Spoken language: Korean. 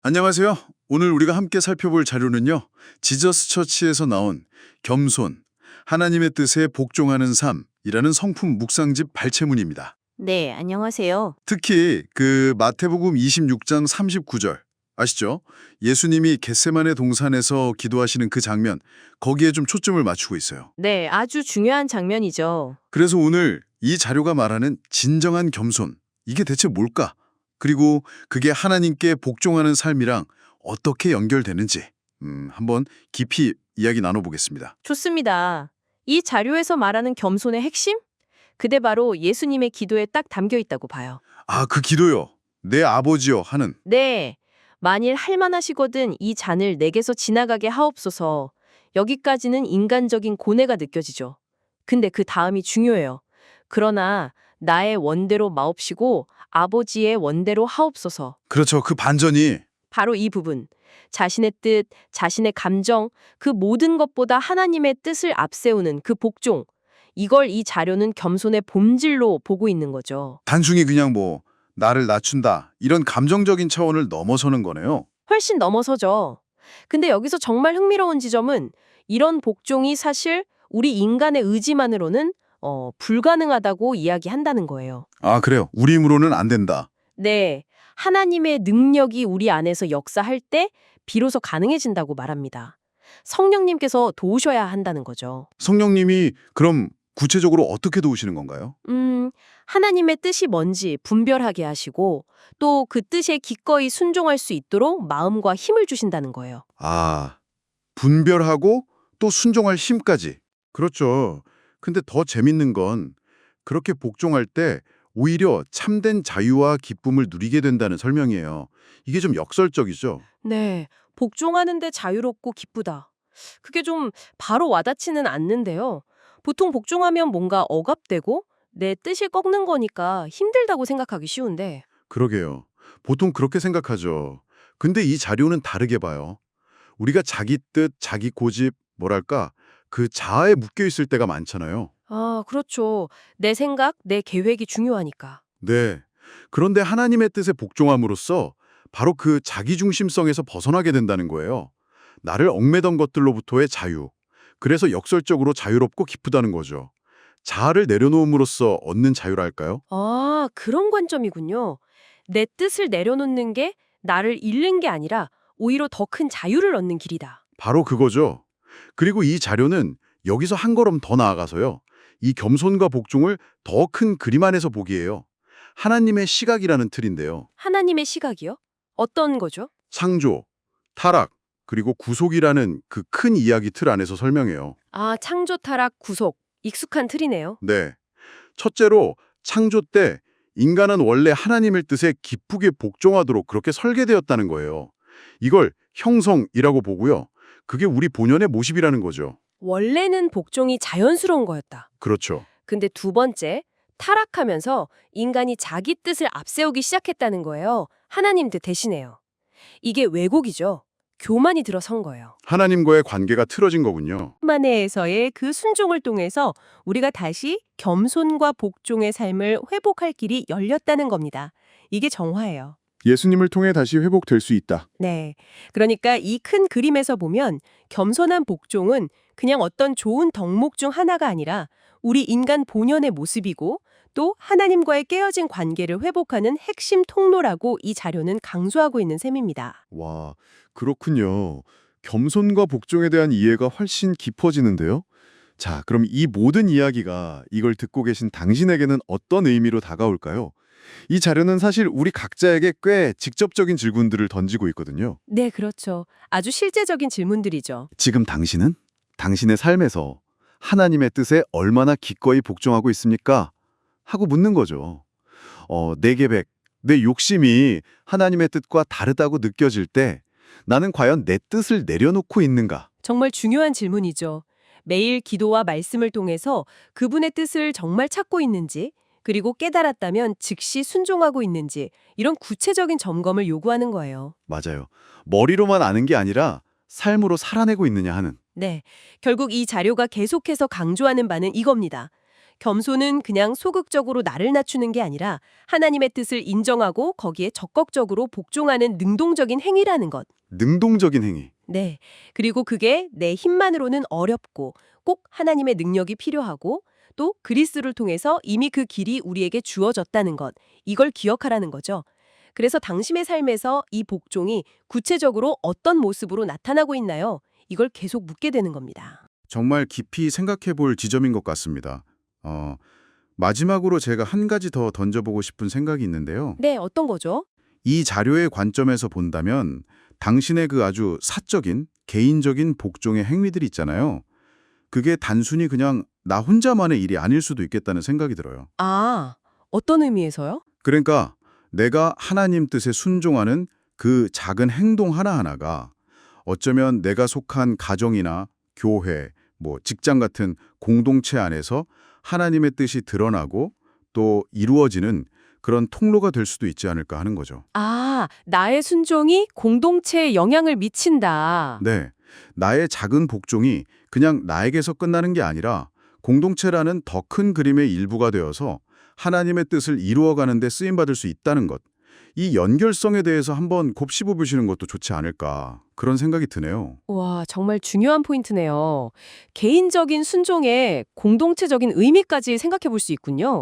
안녕하세요. 오늘 우리가 함께 살펴볼 자료는요. 지저스 처치에서 나온 겸손, 하나님의 뜻에 복종하는 삶이라는 성품 묵상집 발췌문입니다. 네, 안녕하세요. 특히 그 마태복음 26장 39절 아시죠? 예수님이 겟세마네 동산에서 기도하시는 그 장면, 거기에 좀 초점을 맞추고 있어요. 네, 아주 중요한 장면이죠. 그래서 오늘 이 자료가 말하는 진정한 겸손, 이게 대체 뭘까? 그리고 그게 하나님께 복종하는 삶이랑 어떻게 연결되는지 한번 깊이 이야기 나눠보겠습니다. 좋습니다. 이 자료에서 말하는 겸손의 핵심? 그게 바로 예수님의 기도에 딱 담겨 있다고 봐요. 아, 그 기도요. 내 아버지요 하는. 네, 만일 할만하시거든 이 잔을 내게서 지나가게 하옵소서. 여기까지는 인간적인 고뇌가 느껴지죠. 근데 그 다음이 중요해요. 그러나 나의 원대로 마옵시고 아버지의 원대로 하옵소서. 그렇죠. 그 반전이. 바로 이 부분. 자신의 뜻, 자신의 감정, 그 모든 것보다 하나님의 뜻을 앞세우는 그 복종. 이걸 이 자료는 겸손의 본질로 보고 있는 거죠. 단순히 그냥 나를 낮춘다 이런 감정적인 차원을 넘어서는 거네요. 훨씬 넘어서죠. 근데 여기서 정말 흥미로운 지점은 이런 복종이 사실 우리 인간의 의지만으로는 불가능하다고 이야기한다는 거예요. 아, 그래요. 우리 힘으로는 안 된다. 네, 하나님의 능력이 우리 안에서 역사할 때 비로소 가능해진다고 말합니다. 성령님께서 도우셔야 한다는 거죠. 성령님이 그럼 구체적으로 어떻게 도우시는 건가요? 하나님의 뜻이 뭔지 분별하게 하시고 또 그 뜻에 기꺼이 순종할 수 있도록 마음과 힘을 주신다는 거예요. 아, 분별하고 또 순종할 힘까지. 그렇죠. 근데 더 재밌는 건 그렇게 복종할 때 오히려 참된 자유와 기쁨을 누리게 된다는 설명이에요. 이게 좀 역설적이죠. 네, 복종하는데 자유롭고 기쁘다. 그게 좀 바로 와닿지는 않는데요. 보통 복종하면 뭔가 억압되고 내 뜻이 꺾는 거니까 힘들다고 생각하기 쉬운데. 그러게요. 보통 그렇게 생각하죠. 근데 이 자료는 다르게 봐요. 우리가 자기 뜻, 자기 고집, 뭐랄까, 그 자아에 묶여 있을 때가 많잖아요. 아, 그렇죠. 내 생각, 내 계획이 중요하니까. 네. 그런데 하나님의 뜻에 복종함으로써 바로 그 자기중심성에서 벗어나게 된다는 거예요. 나를 얽매던 것들로부터의 자유. 그래서 역설적으로 자유롭고 기쁘다는 거죠. 자아를 내려놓음으로써 얻는 자유랄까요? 아, 그런 관점이군요. 내 뜻을 내려놓는 게 나를 잃는 게 아니라 오히려 더 큰 자유를 얻는 길이다. 바로 그거죠. 그리고 이 자료는 여기서 한 걸음 더 나아가서요. 이 겸손과 복종을 더 큰 그림 안에서 보기에요. 하나님의 시각이라는 틀인데요. 하나님의 시각이요? 어떤 거죠? 창조, 타락, 그리고 구속이라는 그 큰 이야기 틀 안에서 설명해요. 아, 창조, 타락, 구속. 익숙한 틀이네요. 네. 첫째로 창조 때 인간은 원래 하나님의 뜻에 기쁘게 복종하도록 그렇게 설계되었다는 거예요. 이걸 형성이라고 보고요. 그게 우리 본연의 모습이라는 거죠. 원래는 복종이 자연스러운 거였다. 그렇죠. 근데 두 번째, 타락하면서 인간이 자기 뜻을 앞세우기 시작했다는 거예요. 하나님 뜻 대신에요. 이게 왜곡이죠. 교만이 들어선 거예요. 하나님과의 관계가 틀어진 거군요. 만해에서의 그 순종을 통해서 우리가 다시 겸손과 복종의 삶을 회복할 길이 열렸다는 겁니다. 이게 정화예요. 예수님을 통해 다시 회복될 수 있다. 네. 그러니까 이 큰 그림에서 보면 겸손한 복종은 그냥 어떤 좋은 덕목 중 하나가 아니라 우리 인간 본연의 모습이고 또 하나님과의 깨어진 관계를 회복하는 핵심 통로라고 이 자료는 강조하고 있는 셈입니다. 와, 그렇군요. 겸손과 복종에 대한 이해가 훨씬 깊어지는데요. 자, 그럼 이 모든 이야기가 이걸 듣고 계신 당신에게는 어떤 의미로 다가올까요? 이 자료는 사실 우리 각자에게 꽤 직접적인 질문들을 던지고 있거든요. 네, 그렇죠. 아주 실제적인 질문들이죠. 지금 당신은 당신의 삶에서 하나님의 뜻에 얼마나 기꺼이 복종하고 있습니까? 하고 묻는 거죠. 내 계획, 내 욕심이 하나님의 뜻과 다르다고 느껴질 때 나는 과연 내 뜻을 내려놓고 있는가? 정말 중요한 질문이죠. 매일 기도와 말씀을 통해서 그분의 뜻을 정말 찾고 있는지, 그리고 깨달았다면 즉시 순종하고 있는지, 이런 구체적인 점검을 요구하는 거예요. 맞아요. 머리로만 아는 게 아니라 삶으로 살아내고 있느냐 하는. 네, 결국 이 자료가 계속해서 강조하는 바는 이겁니다. 겸손은 그냥 소극적으로 나를 낮추는 게 아니라 하나님의 뜻을 인정하고 거기에 적극적으로 복종하는 능동적인 행위라는 것. 능동적인 행위. 네. 그리고 그게 내 힘만으로는 어렵고 꼭 하나님의 능력이 필요하고 또 그리스도를 통해서 이미 그 길이 우리에게 주어졌다는 것. 이걸 기억하라는 거죠. 그래서 당신의 삶에서 이 복종이 구체적으로 어떤 모습으로 나타나고 있나요? 이걸 계속 묻게 되는 겁니다. 정말 깊이 생각해 볼 지점인 것 같습니다. 마지막으로 제가 한 가지 더 던져보고 싶은 생각이 있는데요. 네, 어떤 거죠? 이 자료의 관점에서 본다면 당신의 그 아주 사적인, 개인적인 복종의 행위들 있잖아요. 그게 단순히 그냥 나 혼자만의 일이 아닐 수도 있겠다는 생각이 들어요. 아, 어떤 의미에서요? 그러니까 내가 하나님 뜻에 순종하는 그 작은 행동 하나하나가 어쩌면 내가 속한 가정이나 교회, 직장 같은 공동체 안에서 하나님의 뜻이 드러나고 또 이루어지는 그런 통로가 될 수도 있지 않을까 하는 거죠. 아, 나의 순종이 공동체에 영향을 미친다. 네, 나의 작은 복종이 그냥 나에게서 끝나는 게 아니라 공동체라는 더 큰 그림의 일부가 되어서 하나님의 뜻을 이루어가는 데 쓰임받을 수 있다는 것. 이 연결성에 대해서 한번 곱씹어 보시는 것도 좋지 않을까 그런 생각이 드네요. 와, 정말 중요한 포인트네요. 개인적인 순종에 공동체적인 의미까지 생각해 볼 수 있군요.